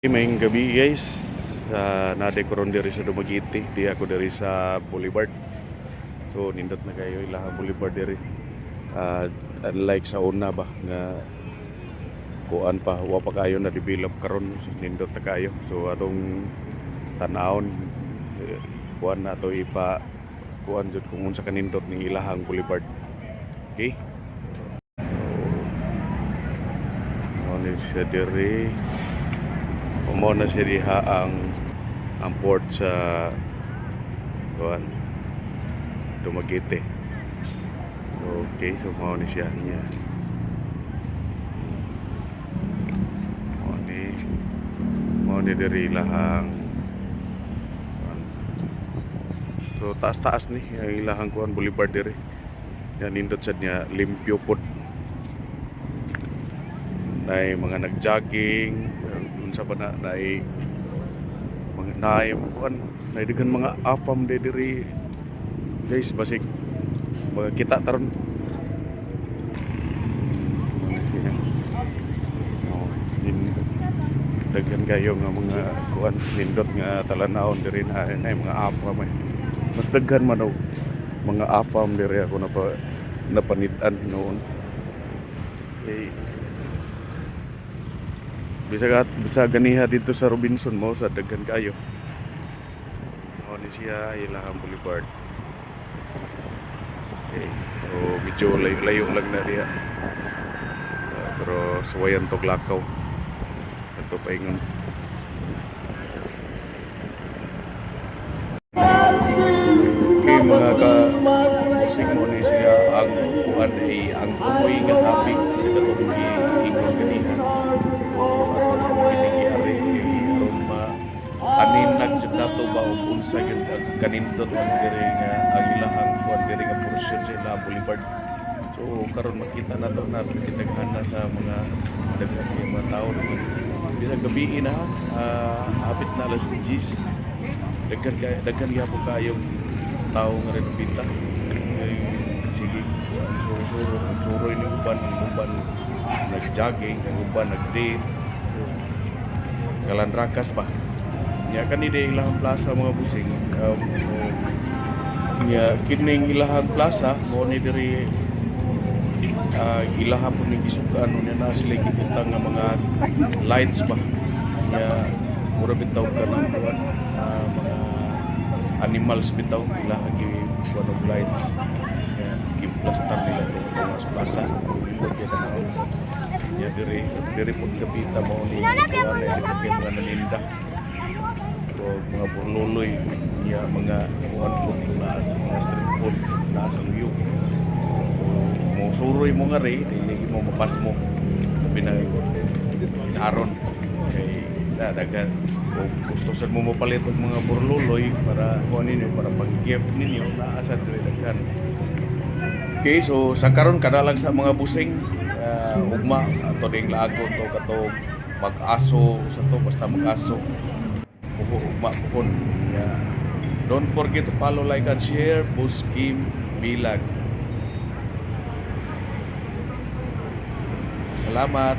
Maayong gabi guys, nade ko ron diri sa Dumaguete, di ako diri sa Boulevard. So nindot na kayo ilahang Boulevard diri. Unlike sa una ba nga kuan pa wa pa kayo na develop karon, so, nindot na kayo. So atong tanawon kuan na to ipa kuan jud kung unsa kanindot ning ilahang Boulevard. Okay? Mo ni siya diri. Mo na siya diha ang port sa kuan Dumaguete. Okay, so mao ni siya niya. Mao ni diri lahang kuan. So taas-taas ni ang ilahang kuan Boulevard diri. Yan nindot sad niya limpyo pod. Nay mga nag-jogging, unsa pa na nay mga nay kuan, nay daghan mga afam diri. Guys, basig mga kita taron. Daghan kayo nga mga kuan nindot nga talanawon diri na nay mga afam eh. Mas daghan man og mga afam diri ako napanitan noon. Okay. Bisa ganiha dito sa Robinson mo sa daghan kayo. Mao ni siya ilahang Boulevard. Okay. So medyo layo lang na diha. Pero suwayan tog lakaw. Ito paingon. Okay mga ka-musik mo ni siya ang kuan ay ang tumoy nga happy ito tong giingon kanina. Aninag jud nato ba og unsa gyud ang kanindot ang diri nga ang ilahang kuan diri nga portion sa ilahang Boulevard. So karon makita nato na kitaghan na sa mga daghan nga mga tawo bisa gabi na hapit na alas 10. Daghan gyapon kayong tawo nga repita. Sige, suro ini uban nag-jogging, uban nag-date. Kalandrakas pa. Nya kanina ilahang plaza mga busing. Nya kining ilahang plaza mo ni diri ilahang po ning gisukan nya na sila gikita nga mga lights ba. Nya mura bitaw ka ng mga animals bitaw ilahang gi lights. Nya giplastar nila to sa plaza. Nya diri pud kapita mo ni mga naninda. Mga burluloy niya mga kuan po na mga street food na sa luyo mo suroy mo nga rin hindi mo mapas mo binay aron kay dadagan kung gusto sad mo mapalit og mga burluloy para kuan ninyo para pag-gift ninyo naa sa daghan. Okay, so sa karon kada lang sa mga busing ugma ato ding lago to kato mag-aso sa to basta mag-aso pukon. Yeah. Don't forget to follow, like, and share Boss Kim Bilag. Salamat.